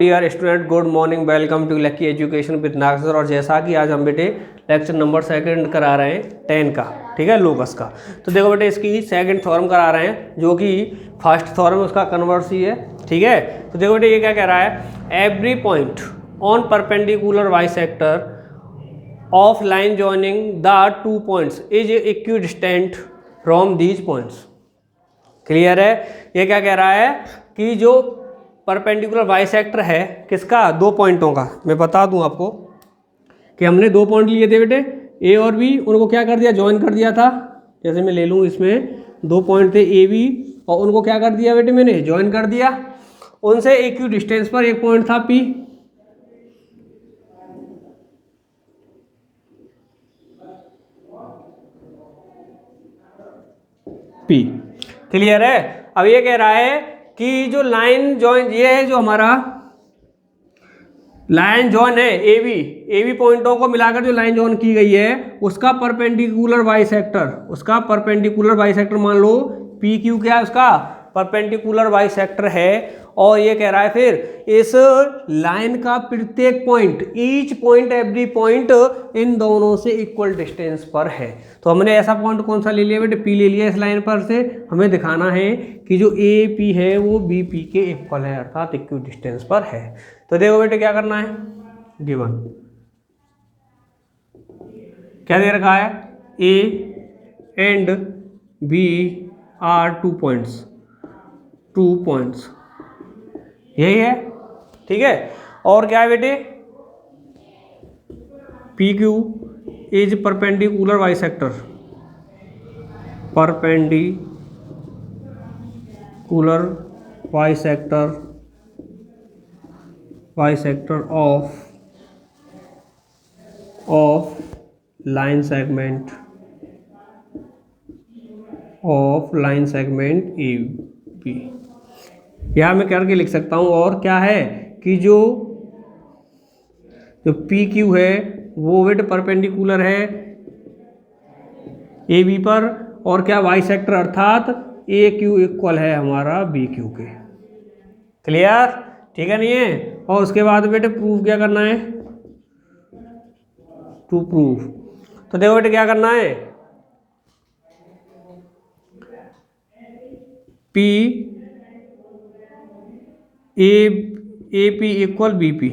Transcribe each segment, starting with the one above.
Dear student, good morning. Welcome to lucky education with Nag sir. और जैसा कि आज हम बेटे लेक्चर नंबर सेकंड करा रहे हैं 10 का, ठीक है, लोकस का। तो देखो बेटे इसकी सेकंड थ्योरम करा रहे हैं, जो कि फर्स्ट थ्योरम उसका कन्वर्स ही है, ठीक है। तो देखो बेटे ये क्या कह रहा है, every point on perpendicular bisector of line joining the 2 points is equidistant from these points. Clear है? ये क्या कह रहा है कि जो परपेंडिकुलर बाइसेक्टर है किसका, 2 पॉइंटों का। मैं बता दूं आपको कि हमने 2 पॉइंट लिए थे बेटे, ए और बी, उनको क्या कर दिया, ज्वाइन कर दिया था। जैसे मैं ले लूं, इसमें 2 पॉइंट थे ए बी, और उनको क्या कर दिया बेटे, मैंने ज्वाइन कर दिया। उनसे इक्वी डिस्टेंस पर एक पॉइंट था पी। पी क्लियर है? अब ये कह रहा है कि जो लाइन जॉइन, ये है जो हमारा लाइन जॉइन है ए बी पॉइंटों को मिलाकर जो लाइन जॉइन की गई है, उसका परपेंडिकुलर बाइसेक्टर मान लो पी क्यू, क्या है उसका परपेंडिकुलर बाइसेक्टर है। और ये कह रहा है फिर इस लाइन का प्रत्येक point, each point every point in दोनों से इक्वल डिस्टेंस पर है। तो हमने ऐसा पॉइंट कौन सा ले लिया बेटे, पी ले लिया। इस लाइन पर से हमें दिखाना है कि जो ए पी है वो बी पी के इक्वल है, अर्थात इक्वल डिस्टेंस पर है। तो देखो बेटे क्या करना है, गिवन क्या दे रखा है, A and B are 2 points, यही है, ठीक है। और क्या है बेटे, P Q is perpendicular bisector of line segment A B. यह मैं करके लिख सकता हूँ। और क्या है कि जो पी क्यू है वो बेटे परपेंडिकुलर है ए बी पर, और क्या बाइसेक्टर अर्थात ए क्यू इक्वल है हमारा बी क्यू के। क्लियर? ठीक है नहीं है? और उसके बाद बेटे प्रूफ क्या करना है, टू प्रूफ। तो देखो बेटे क्या करना है, P A P equal B P,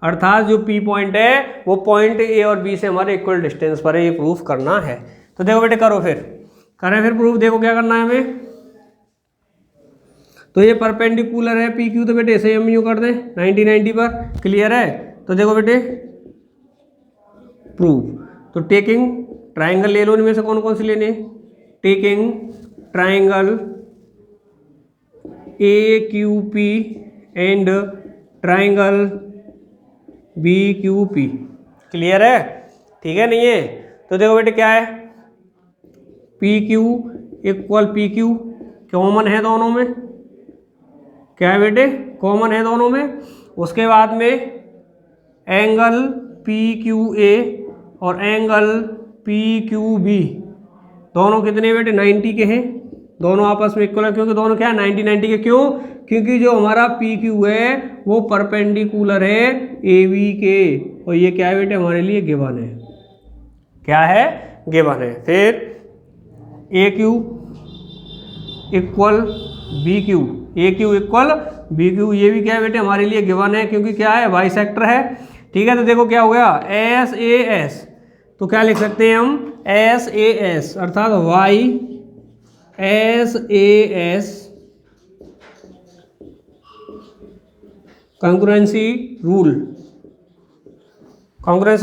अर्थात जो पी पॉइंट है वो पॉइंट ए और बी से हमारे इक्वल डिस्टेंस पर है, ये प्रूफ करना है। तो देखो बेटे करो, फिर करें फिर प्रूफ। देखो क्या करना है हमें, तो ये परपेंडिकुलर है पी क्यू, तो बेटे ऐसे हम यूँ कर दें 90-90 पर। क्लियर है? तो देखो बेटे प्रूफ। तो टेकिंग ट्राइंगल ले लो, इनमें से कौन कौन से लेने, taking triangle A Q P and triangle B Q P. Clear है? ठीक है नहीं है? तो देखो बेटे क्या है, P Q equal P Q, common है दोनों में, क्या है बेटे, कॉमन है दोनों में। उसके बाद में एंगल पी क्यू ए और एंगल पी क्यू बी, दोनों कितने बेटे 90 के हैं, दोनों आपस में इक्वल है, क्योंकि दोनों क्या है 90-90 के। क्यों? क्योंकि जो हमारा पी क्यू है वो परपेंडिकुलर है ए बी के, और ये क्या है बेटे हमारे लिए गिवन है, क्या है, गिवन है। फिर ए क्यू इक्वल बी क्यू, ए क्यू इक्वल बी क्यू, ये भी क्या है बेटे हमारे लिए गिवन है, क्योंकि क्या है बाइसेक्टर है। ठीक है? तो देखो क्या हो गया, एस ए एस, तो क्या लिख सकते हैं हम, एस ए एस अर्थात by S A S congruency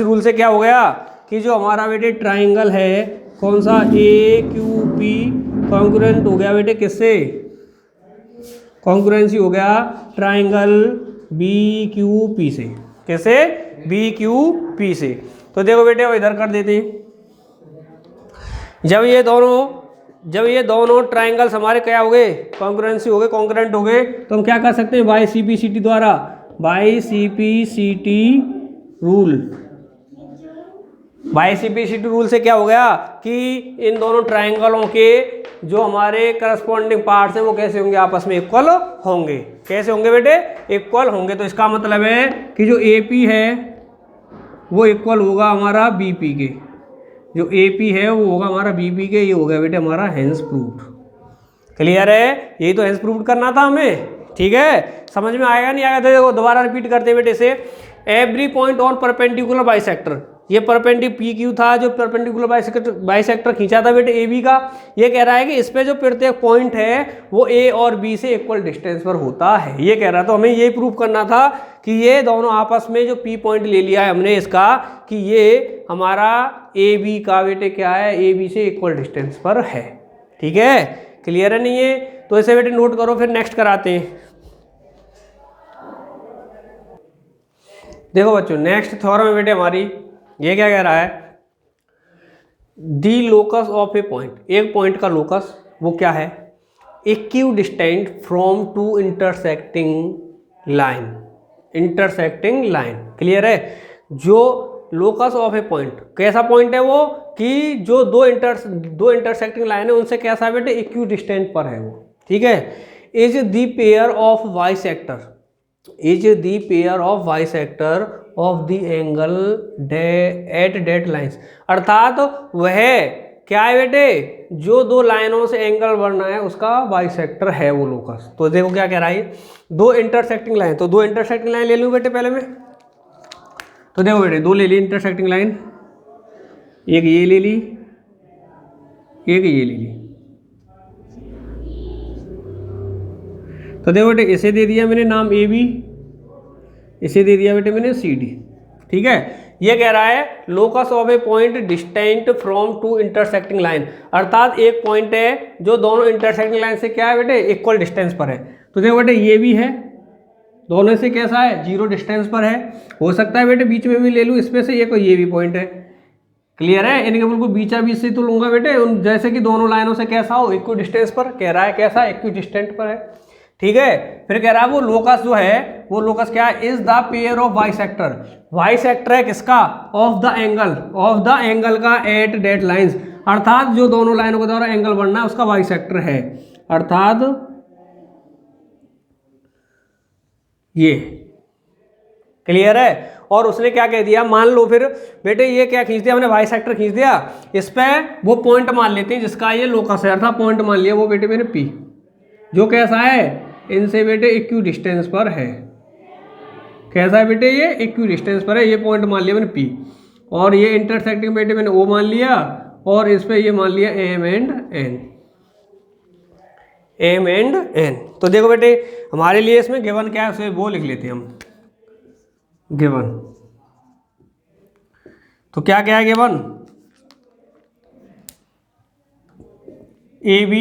rule से क्या हो गया कि जो हमारा बेटे ट्राइंगल है कौन सा, ए क्यू पी, कॉन्ग्रुएंट हो गया बेटे किससे, कॉन्ग्रुएंसी हो गया ट्राइंगल बी क्यू पी से। कैसे? बी क्यू पी से। तो देखो बेटे वो इधर कर देते हैं, जब ये दोनों ट्राइंगल्स हमारे क्या हो गए, कॉन्ग्रुएंसी हो गए, कॉन्ग्रुएंट हो गए, तो हम क्या कर सकते हैं, बाई सीपीसीटी द्वारा, बाई सीपीसीटी रूल बाइसिपिसिटी रूल से क्या हो गया कि इन दोनों ट्रायंगलों के जो हमारे करस्पॉन्डिंग पार्ट्स हैं वो कैसे होंगे, आपस में इक्वल होंगे। कैसे होंगे बेटे, इक्वल होंगे। तो इसका मतलब है कि जो AP है वो इक्वल होगा हमारा BP के, जो AP है वो होगा हमारा BP के। ये हो गया बेटे हमारा हेंस प्रूव्ड। क्लियर है, यही तो हेंस प्रूव्ड करना था हमें। ठीक है, समझ में आएगा नहीं आएगा तो देखो दोबारा रिपीट करते हैं बेटे इसे। Every point on perpendicular bisector, ये परपेंडिकुलर PQ था जो परपेंडिकुलर बाइसेक्टर खींचा था बेटे AB का। ये कह रहा है कि इस पे जो प्रत्येक पॉइंट है वो A और B से इक्वल डिस्टेंस पर होता है, ये कह रहा। तो हमें ये प्रूव करना था कि ये दोनों आपस में जो P पॉइंट ले लिया है हमने इसका, कि ये हमारा AB का बेटे क्या है, AB से इक्वल डिस्टेंस पर है। ठीक है, क्लियर है नहीं है? तो इसे बेटे नोट करो, फिर नेक्स्ट कराते हैं। देखो बच्चों, नेक्स्ट थ्योरम है बेटे हमारी, ये क्या कह रहा है, the locus of a point, एक पॉइंट का लोकस वो क्या है, equidistant from two intersecting line, intersecting line. Clear है, जो लोकस ऑफ ए पॉइंट, कैसा पॉइंट है वो, कि जो दो इंटरसेक्टिंग लाइन है उनसे कैसा बेटे, इक्यू डिस्टेंट पर है वो। ठीक है, is the pair of bisector, is the pair of bisector of the angle at that lines, अर्थात वह क्या है बेटे, जो दो लाइनों से एंगल बनना है उसका बाइसेक्टर है वो लोकस। तो देखो क्या कह रहा है, दो इंटरसेक्टिंग लाइन, तो दो इंटरसेक्टिंग लाइन ले लूँ बेटे पहले मैं। तो देखो बेटे दो ले ली इंटरसेक्टिंग लाइन, एक ये ले ली, एक ये ले ली। तो देखो बेटे इसे दे दिया मैंने नाम AB, इसे दे दिया बेटे मैंने CD। ठीक है, ये कह रहा है locus of a point distant from two intersecting line, अर्थात एक पॉइंट है जो दोनों इंटरसेक्टिंग लाइन से क्या है बेटे, इक्वल डिस्टेंस पर है। तो देखो बेटे ये भी है, दोनों से कैसा है, 0 डिस्टेंस पर है। हो सकता है बेटे बीच में भी ले लूँ इसमें से, ये भी पॉइंट है। क्लियर है, इनके बिल्कुल बीचा बीच से तो लूंगा बेटे, जैसे कि दोनों लाइनों से कैसा हो, इक्वल डिस्टेंस पर। कह रहा है कैसा, इक्वल डिस्टेंस पर है। ठीक है, फिर कह रहा है वो लोकस जो है, वो लोकस क्या है, is the pair of bisector, bisector है किसका, ऑफ द एंगल का एट डेट लाइंस, अर्थात जो दोनों लाइनों के द्वारा एंगल बनना है उसका बाइसेक्टर है, अर्थात ये। क्लियर है, और उसने क्या कह दिया, मान लो फिर बेटे ये क्या खींच दिया हमने, बाइसेक्टर खींच दिया, इस पे वो पॉइंट मान लेते हैं जिसका ये लोकस है, अर्थात पॉइंट मान लिया वो बेटे मैंने P, जो कैसा है, इनसे बेटे इक्यू डिस्टेंस पर है। कैसा है बेटे, ये इक्यू डिस्टेंस पर है, ये पॉइंट मान लिया मैंने P, और ये इंटरसेक्टिंग बेटे मैंने O मान लिया, और इस पे ये मान लिया M एंड N। तो देखो बेटे हमारे लिए इसमें गिवन क्या है, उसे वो लिख लेते हैं हम, गिवन। तो क्या क्या है given, AB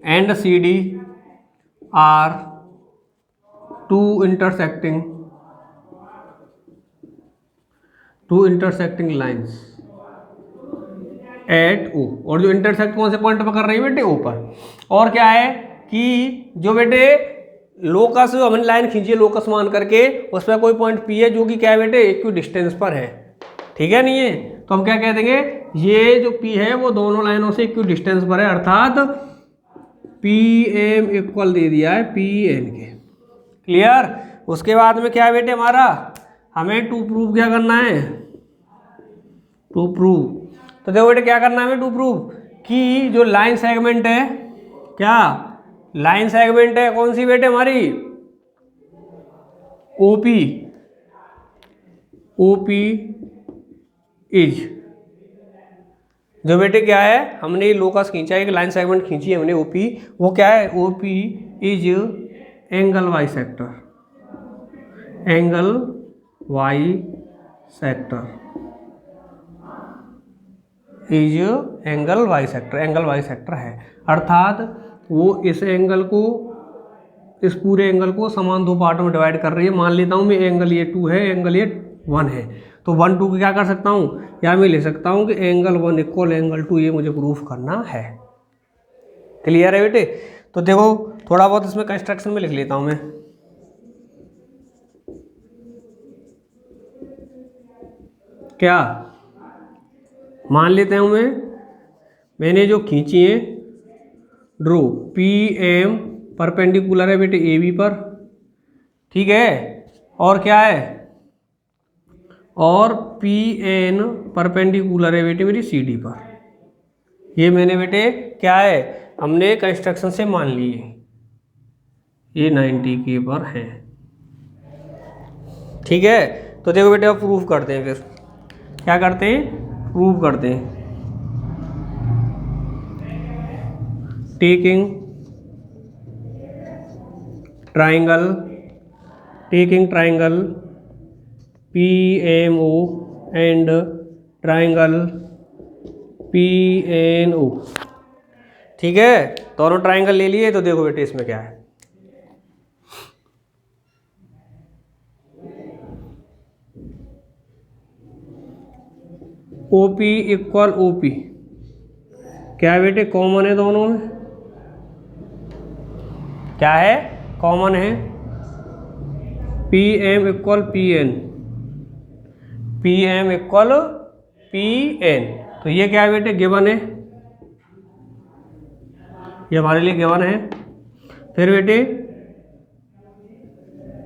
and CD are two intersecting lines at O, और जो इंटरसेक्ट कौन से पॉइंट पर कर रही है बेटे, O पर। और क्या है कि जो बेटे लोकस हमने लाइन खींची है लोकस मान करके, उस पर कोई पॉइंट P है जो कि क्या है बेटे, इक्वल डिस्टेंस पर है। ठीक है नहीं है, तो हम क्या कह देंगे, ये जो P है वो दोनों लाइनों से इक्वल डिस्टेंस पर है, अर्थात PM इक्वल दे दिया है PN के। क्लियर, उसके बाद में क्या है बेटे हमारा, हमें टू प्रूव क्या करना है, टू प्रूव। तो देखो बेटे क्या करना है हमें, टू प्रूव कि जो लाइन सेगमेंट है, क्या लाइन सेगमेंट है कौन सी बेटे हमारी, OP इज, जो बेटे क्या है, हमने लोकस खींचा, एक लाइन सेगमेंट खींची है हमने OP, वो क्या है, OP is angle bisector, angle bisector है, अर्थात वो इस एंगल को, इस पूरे एंगल को समान दो पार्टों में डिवाइड कर रही है। मान लेता हूँ मैं एंगल ये 2 है, एंगल ये 1 है, तो 1 2 को क्या कर सकता हूँ, या मैं ले सकता हूँ कि एंगल 1 इक्वल एंगल 2, ये मुझे प्रूफ करना है। क्लियर है बेटे, तो देखो थोड़ा बहुत इसमें कंस्ट्रक्शन में लिख लेता हूँ मैं। क्या मान लेते हैं मैंने जो खींची है ड्रो पी एम परपेंडिकुलर है बेटे ए बी पर, ठीक है, और क्या है, और पी एन परपेंडिकुलर है बेटे मेरी सी डी पर। ये मैंने बेटे क्या है, हमने कंस्ट्रक्शन से मान लिए ये 90 के पर है, ठीक है। तो देखो बेटे अब प्रूफ करते हैं, फिर क्या करते हैं, प्रूफ करते हैं। Taking triangle P M O and triangle P N O, ठीक है, दोनों ट्राइंगल ले लिए। तो देखो बेटे इसमें क्या है, O P equal O P, क्या है बेटे, कॉमन है दोनों में, क्या है, कॉमन है। P M equal P N, P M equal P N, तो ये क्या है बेटे, गिवन है, ये हमारे लिए गिवन है। फिर बेटे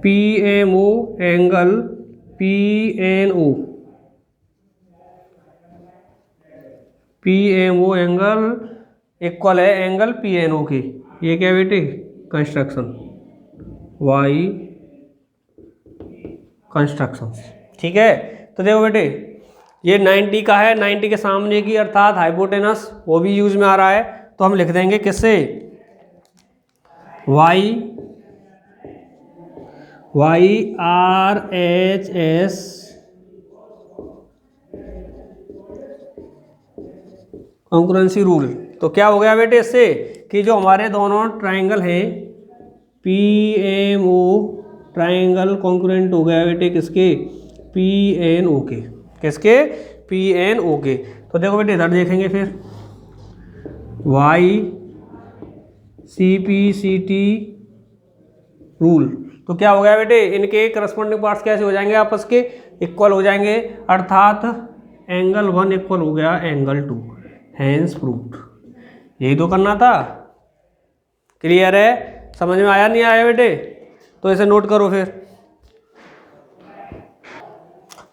P M O angle P N O, P M O angle equal है एंगल पी एन ओ के, ये क्या बेटे, कंस्ट्रक्शन वाई कंस्ट्रक्शन, ठीक है। तो देखो बेटे ये 90 का है, 90 के सामने की अर्थात हाइपोटेनस वो भी यूज में आ रहा है, तो हम लिख देंगे किससे, by R H S concurrency rule. तो क्या हो गया बेटे इससे कि जो हमारे दोनों ट्राइंगल हैं P M O triangle concurrent हो गया बेटे किसके, पी एन ओ के, किसके, पी एन ओ के। तो देखो बेटे इधर देखेंगे फिर by C P C T rule, तो क्या हो गया बेटे, इनके करस्पॉन्डिंग पार्ट्स कैसे हो जाएंगे, आपस के इक्वल हो जाएंगे, अर्थात एंगल 1 इक्वल हो गया एंगल 2, हैंस प्रूव्ड। यही तो करना था, क्लियर है, समझ में आया नहीं आया बेटे, तो इसे नोट करो। फिर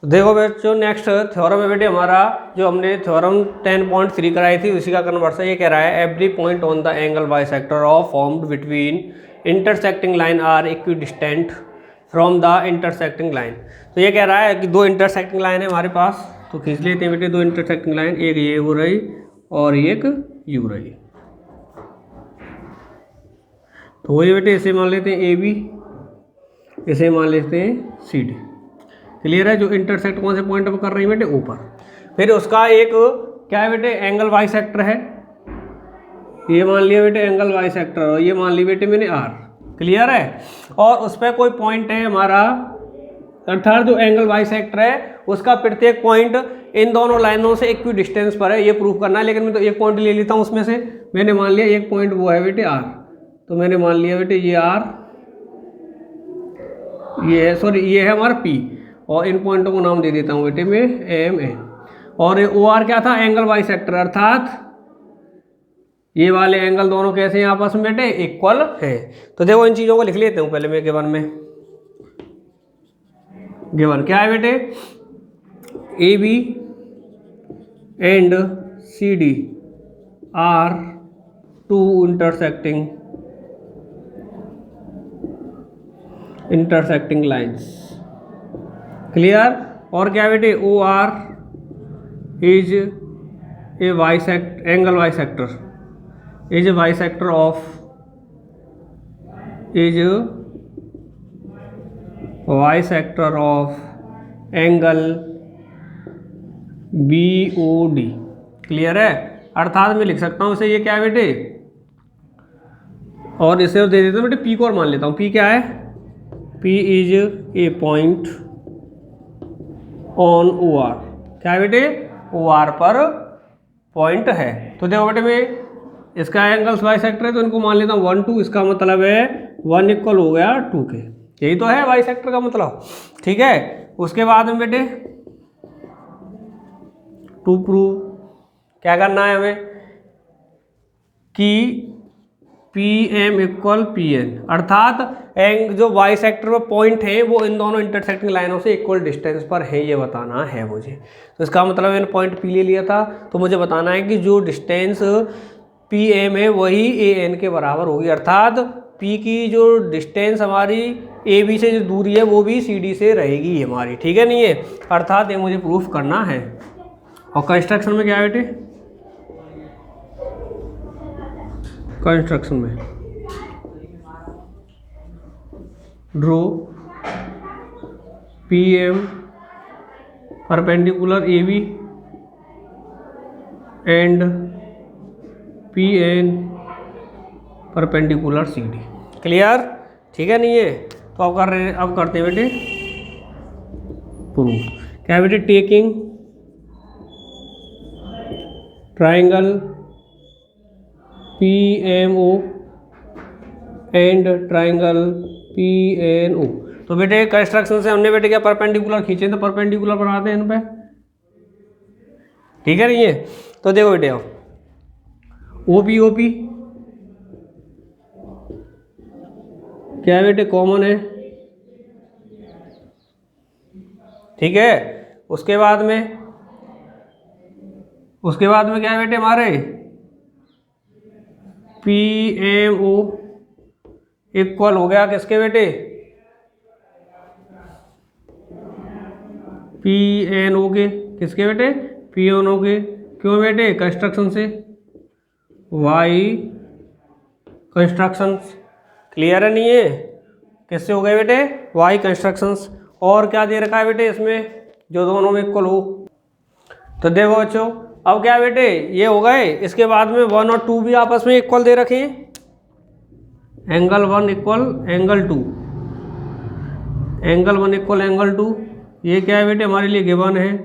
देखो बच्चों नेक्स्ट थ्योरम है बेटे हमारा, जो हमने थ्योरम 10.3 कराई थी उसी का कन्वर्सन। ये कह रहा है every point on the angle bisector of formed between intersecting line are equidistant from the intersecting line. तो ये कह रहा है कि दो इंटरसेक्टिंग लाइन है हमारे पास, तो खींच लेते हैं बेटे दो इंटरसेक्टिंग लाइन, एक ये हो रही और एक यू रही। तो वही बेटे इसे मान लेते हैं ए बी, इसे मान लेते हैं सी डी, क्लियर है। जो इंटरसेक्ट कौन से पॉइंट पर कर रही है बेटे, ऊपर। फिर उसका एक क्या है बेटे, एंगल बाइसेक्टर है, ये मान लिया बेटे एंगल बाइसेक्टर, और ये मान ली बेटे मैंने आर, क्लियर है। और उस पर कोई पॉइंट है हमारा, अर्थात जो एंगल बाइसेक्टर है उसका प्रत्येक पॉइंट इन दोनों लाइनों से इक्वी डिस्टेंस पर है, ये प्रूफ करना है। लेकिन मैं तो एक पॉइंट ले लेता हूँ उसमें से, मैंने मान लिया एक पॉइंट वो है बेटे आर, तो मैंने मान लिया बेटे ये आर, ये है, सॉरी ये है हमारा पी, और इन पॉइंटों को नाम दे देता हूँ बेटे मैं एम एन। और ओ आर क्या था, एंगल बाइसेक्टर, अर्थात ये वाले एंगल दोनों कैसे हैं आपस में बेटे, इक्वल है। तो देखो इन चीज़ों को लिख लेते हूँ पहले मैं गिवन में। गिवन क्या है बेटे, A B and C D are two intersecting lines, clear. और क्या बेटे, O R is a bisect angle bisector, is a bisector of, is bisector of angle B O D, clear है। अर्थात मैं लिख सकता हूँ इसे, ये क्या है बेटे, और इसे दे देता हूँ बेटे पी को, और मान लेता हूँ पी क्या है, P is a point on O R, क्या है बेटे, ओ आर पर पॉइंट है। तो देखो बेटे मैं इसका एंगल्स बाइसेक्टर है तो इनको मान लेता हूँ 1 2, इसका मतलब है 1 इक्वल हो गया 2 के, यही तो है बाइसेक्टर का मतलब, ठीक है। उसके बाद में बेटे टू प्रूव क्या करना है हमें कि P M equal P N, अर्थात जो वाई सेक्टर में पॉइंट है वो इन दोनों इंटरसेक्टिंग लाइनों से इक्वल डिस्टेंस पर है, ये बताना है मुझे। तो इसका मतलब मैंने पॉइंट पी ले लिया था, तो मुझे बताना है कि जो डिस्टेंस पी एम है वही ए एन के बराबर होगी, अर्थात पी की जो डिस्टेंस हमारी ए बी से जो दूरी है वो भी सी डी से रहेगी हमारी, ठीक है नहीं है, अर्थात ये मुझे प्रूफ करना है। और कंस्ट्रक्शन में क्या है बेटे, कंस्ट्रक्शन में draw P M perpendicular A B and P N perpendicular C D. Clear, ठीक है नहीं है। तो अब करते हैं बेटे प्रूफ। क्या है बेटे, taking triangle P M O and triangle P N O. तो बेटे कंस्ट्रक्शन से हमने बेटे क्या परपेंडिकुलर खींचे, तो परपेंडिकुलर बनाते हैं इन पे, ठीक है नहीं है। तो देखो बेटे ओ पी क्या है बेटे, कॉमन है, ठीक है। उसके बाद में क्या है बेटे हमारे पी एम ओ इक्वल हो गया किसके बेटे, पी एन ओ के, किसके बेटे, पी एन ओ के। क्यों बेटे, कंस्ट्रक्शन से वाई कंस्ट्रक्शंस। क्लियर है नहीं है, किससे हो गए बेटे, वाई कंस्ट्रक्शंस। और क्या दे रखा है बेटे इसमें, जो दोनों में इक्वल हो। तो देखो बच्चों अब क्या बेटे ये हो गए, इसके बाद में 1 और 2 भी आपस में इक्वल दे रखे हैं, angle 1 equal angle 2, angle 1 equal angle 2। ये क्या है बेटे हमारे लिए गिवन है,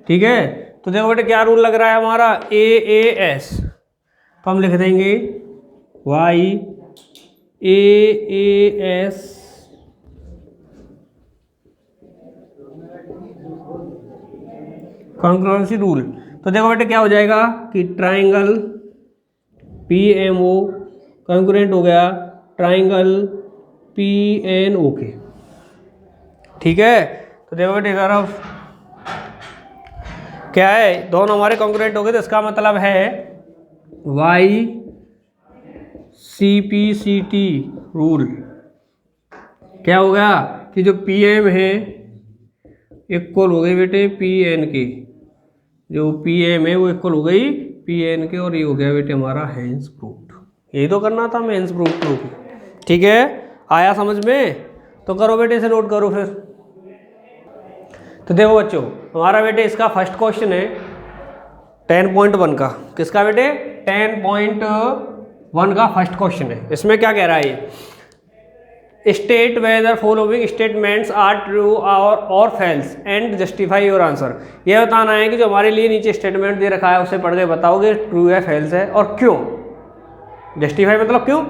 ठीक है। तो देखो बेटे क्या रूल लग रहा है हमारा, ए एस, तो हम लिख देंगे by A S congruency rule. तो देखो बेटे क्या हो जाएगा कि triangle P M O congruent हो गया ट्राइंगल पी एन ओ के, ठीक है। तो देखो बेटे इधर क्या है, दोनों हमारे कॉन्ग्रुएंट हो गए, तो इसका मतलब है by C P C T rule क्या हो गया कि जो पी एम है इक्वल हो गई बेटे पी एन के, जो पी एम है वो इक्वल हो गई पी एन के, और ये हो गया बेटे हमारा हेंस प्रूफ। यही तो करना था हमें, हेंस प्रूफ, ठीक है। आया समझ में, तो करो बेटे इसे नोट करो फिर। तो देखो बच्चों हमारा बेटे इसका फर्स्ट क्वेश्चन है 10.1 का, किसका बेटे 10.1 का फर्स्ट क्वेश्चन है। इसमें क्या कह रहा है ये, state whether following statements are true और false and justify your answer. ये बताना है कि जो हमारे लिए नीचे स्टेटमेंट दे रखा है उसे पढ़ के बताओगे ट्रू है फेल्स है और क्यों, जस्टिफाई मतलब क्यों।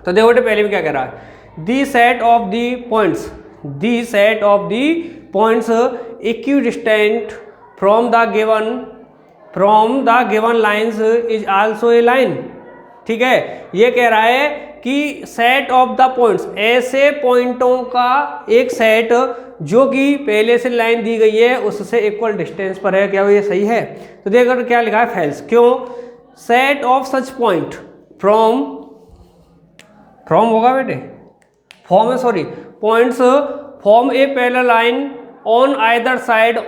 तो देखो बेटे पहले में क्या कह रहा है, the set of the points, the set of the points equidistant from the given lines is also a line, ठीक है। ये कह रहा है कि सेट ऑफ द पॉइंट्स, ऐसे पॉइंटों का एक सेट जो कि पहले से लाइन दी गई है उससे इक्वल डिस्टेंस पर है, क्या ये सही है। तो देखो क्या लिखा है फेल्स, क्यों, set of such point from होगा बेटे फॉर्म है, sorry points form A parallel line on either side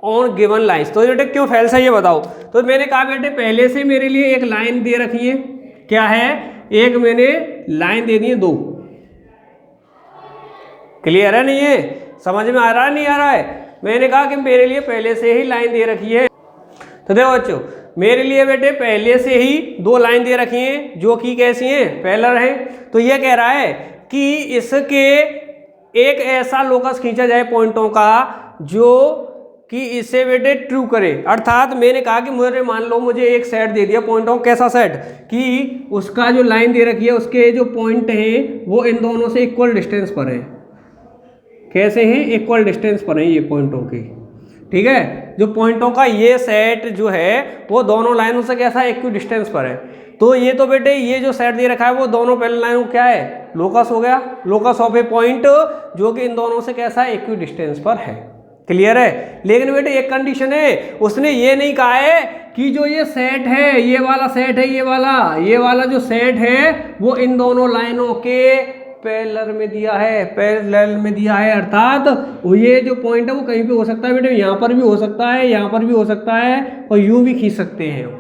on given lines. तो बेटे क्यों फेल्स है ये बताओ। तो मैंने कहा बेटे पहले से मेरे लिए एक लाइन दे रखी है, क्या है, एक मैंने लाइन दे दी है 2। क्लियर है नहीं है, समझ में आ रहा है नहीं आ रहा है। मैंने कहा कि मेरे लिए पहले से ही लाइन दे रखी है। तो देखो बच्चों मेरे लिए बेटे पहले से ही 2 लाइन दे रखी हैं जो कि कैसी हैं, पैरेलल हैं। तो ये कह रहा है कि इसके एक ऐसा लोकस खींचा जाए पॉइंटों का जो कि इसे बेटे ट्रू करे, अर्थात मैंने कहा कि मुझे मान लो मुझे एक सेट दे दिया पॉइंटों, कैसा सेट कि उसका जो लाइन दे रखी है उसके जो पॉइंट हैं वो इन दोनों से इक्वल डिस्टेंस पर है। कैसे हैं, इक्वल डिस्टेंस पर है ये पॉइंटों के, ठीक है। जो पॉइंटों का ये सेट जो है वो दोनों लाइनों से कैसा इक्वी डिस्टेंस पर है। तो ये तो बेटे ये जो सेट दे रखा है वो दोनों पैरेलल लाइनों क्या है, लोकस हो गया, लोकस ऑफ ए पॉइंट जो कि इन दोनों से कैसा है, इक्वी डिस्टेंस पर है। क्लियर है। लेकिन बेटे एक कंडीशन है, उसने ये नहीं कहा है कि जो ये सेट है, ये वाला सेट है, ये वाला जो सेट है वो इन दोनों लाइनों के पैरेलल में दिया है, पैरेलल में दिया है। अर्थात वो ये जो पॉइंट है वो कहीं पे हो सकता है बेटे, यहाँ पर भी हो सकता है, यहाँ पर भी हो सकता है और यूं भी खींच सकते हैं।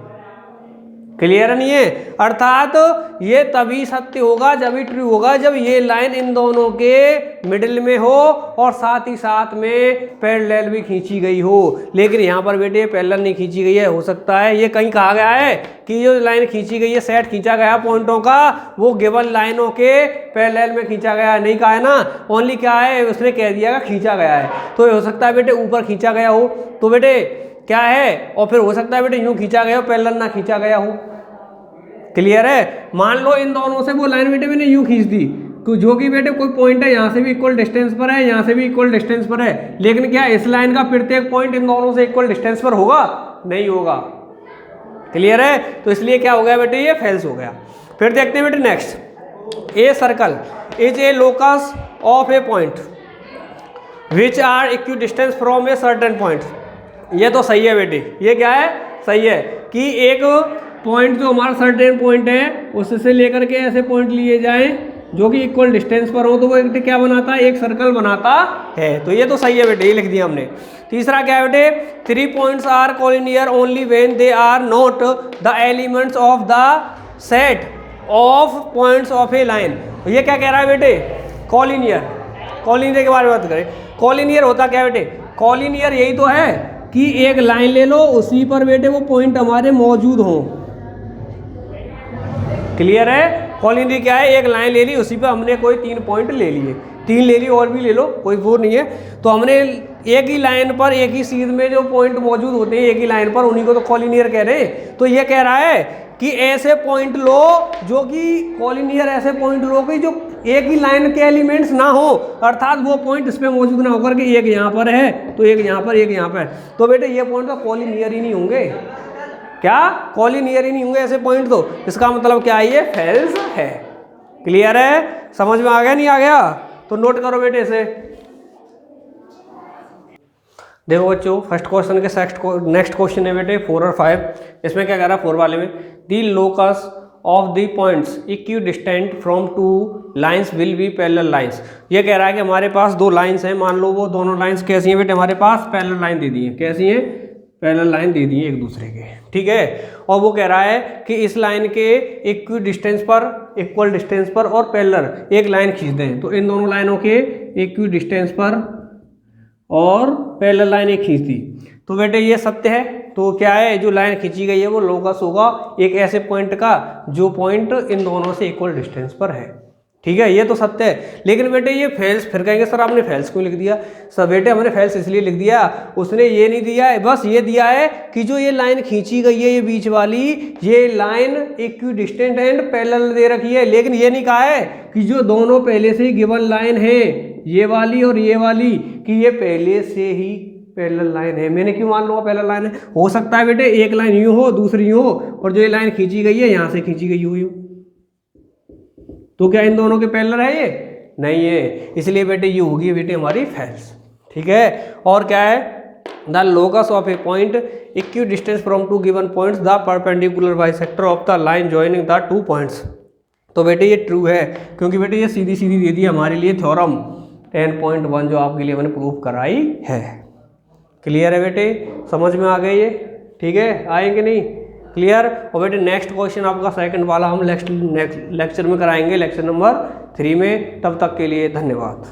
क्लियर नहीं है। अर्थात ये तभी सत्य होगा, जब ही ट्रू होगा, जब ये लाइन इन दोनों के मिडिल में हो और साथ ही साथ में पैरेलल भी खींची गई हो। लेकिन यहाँ पर बेटे पैरेलल नहीं खींची गई है। हो सकता है ये कहीं कहा गया है कि जो लाइन खींची गई है, सेट खींचा गया पॉइंटों का, वो गिवन लाइनों के पैरेलल में खींचा गया है, नहीं कहा है ना। ओनली क्या है, उसने कह दिया कि खींचा गया है। तो हो सकता है बेटे ऊपर खींचा गया हो, तो बेटे क्या है, और फिर हो सकता है बेटे यूं खींचा गया हो, पैरेलल ना खींचा गया हो। क्लियर है। मान लो इन दोनों से वो लाइन बेटे मैंने यूं खींच दी, जो कि बेटे कोई पॉइंट है यहाँ से भी इक्वल डिस्टेंस पर है, यहाँ से भी इक्वल डिस्टेंस पर है, लेकिन क्या इस लाइन का प्रत्येक पॉइंट इन दोनों से इक्वल डिस्टेंस पर होगा, नहीं होगा। क्लियर है। तो इसलिए क्या हो गया बेटे, ये फेल्स हो गया। फिर देखते हैं बेटे next, a circle is a locus of a point which are equidistance from a certain point. ये तो सही है बेटे, ये क्या है, सही है कि एक पॉइंट जो हमारा सर्टेन पॉइंट है उससे लेकर के ऐसे पॉइंट लिए जाएं जो कि इक्वल डिस्टेंस पर हो, तो वो एक क्या बनाता है, एक सर्कल बनाता है। तो ये तो सही है बेटे, ये लिख दिया हमने। तीसरा क्या है बेटे, 3 points are collinear only when they are not the elements of the set of points of a line. ये क्या कह रहा है बेटे, कोलिनियर। कोलिनियर के बारे में बात करें, कोलिनियर होता क्या बेटे, कोलिनियर यही तो है कि एक लाइन ले लो, उसी पर बेटे वो पॉइंट हमारे मौजूद हों। क्लियर है। कोलिनियर क्या है, एक लाइन ले ली, उसी पे हमने कोई 3 पॉइंट ले लिए, 3 ले ली और भी ले लो, कोई वो नहीं है। तो हमने एक ही लाइन पर एक ही सीध में जो पॉइंट मौजूद होते हैं एक ही लाइन पर, उन्हीं को तो कोलिनियर कह रहे हैं। तो ये कह रहा है कि ऐसे पॉइंट लो जो कि कोलिनियर, ऐसे पॉइंट लो कि जो एक ही लाइन के एलिमेंट्स ना हो, अर्थात वो पॉइंट इस पे मौजूद ना होकर के एक यहाँ पर है तो एक यहाँ पर, एक यहाँ पर, तो बेटे ये पॉइंट तो कोलिनियर ही नहीं होंगे। क्या, कोलिनियर ही नहीं होंगे ऐसे पॉइंट। तो इसका मतलब क्या है, ये फेल्स है। क्लियर है, समझ में आ गया, नहीं आ गया तो नोट करो बेटे इसे। देखो बच्चों, फर्स्ट क्वेश्चन के नेक्स्ट क्वेश्चन है बेटे 4 और 5। इसमें क्या कह रहा है 4 वाले में, the locus of the points equidistant from 2 lines will be parallel lines. ये कह रहा है कि हमारे पास 2 लाइन्स हैं, मान लो वो दोनों लाइन्स कैसी हैं बेटे, हमारे पास पैरेलल लाइन दे दी है, कैसी हैं, पैरेलल लाइन दे दी है एक दूसरे के, ठीक है। और वो कह रहा है कि इस लाइन के इक्वी डिस्टेंस पर, इक्वल डिस्टेंस पर और पैरेलल एक लाइन खींच दें, तो इन दोनों लाइनों के इक्वी डिस्टेंस पर और पैरेलल लाइन एक खींच दी, तो बेटे ये सत्य है। तो क्या है, जो लाइन खींची गई है वो लोकस होगा एक ऐसे पॉइंट का जो पॉइंट इन दोनों से इक्वल डिस्टेंस पर है, ठीक है, ये तो सत्य है। लेकिन बेटे ये फेल्स, फिर कहेंगे सर आपने फेल्स क्यों लिख दिया। सर बेटे हमने फेल्स इसलिए लिख दिया, उसने ये नहीं दिया है, बस ये दिया है कि जो ये लाइन खींची गई है, ये बीच वाली, ये line equidistant and parallel दे रखी है, लेकिन ये नहीं कहा है कि जो दोनों पहले से ही गिवन लाइन है, ये वाली और ये वाली, कि ये पहले से ही पैरेलल लाइन है। मैंने क्यों मान लूँगा पैरेलल लाइन है, हो सकता है बेटे एक लाइन यूँ हो, दूसरी यूँ हो, और जो ये लाइन खींची गई है यहाँ से खींची गई यूँ, तो क्या इन दोनों के पैरेलल है, ये नहीं है, इसलिए बेटे ये होगी बेटे हमारी फेल्स, ठीक है। और क्या है, the locus of a point equi distance from 2 given points the perpendicular bisector of the line joining the 2 points. तो बेटे ये ट्रू है, क्योंकि बेटे ये सीधी सीधी दे दी हमारे लिए थ्योरम 10.1 जो आपके लिए मैंने प्रूफ कराई है। क्लियर है बेटे, समझ में आ गई ये, ठीक है, आएंगे नहीं, क्लियर। और बेटे नेक्स्ट क्वेश्चन आपका सेकंड वाला हम नेक्स्ट लेक्चर में कराएंगे, लेक्चर नंबर 3 में। तब तक के लिए धन्यवाद।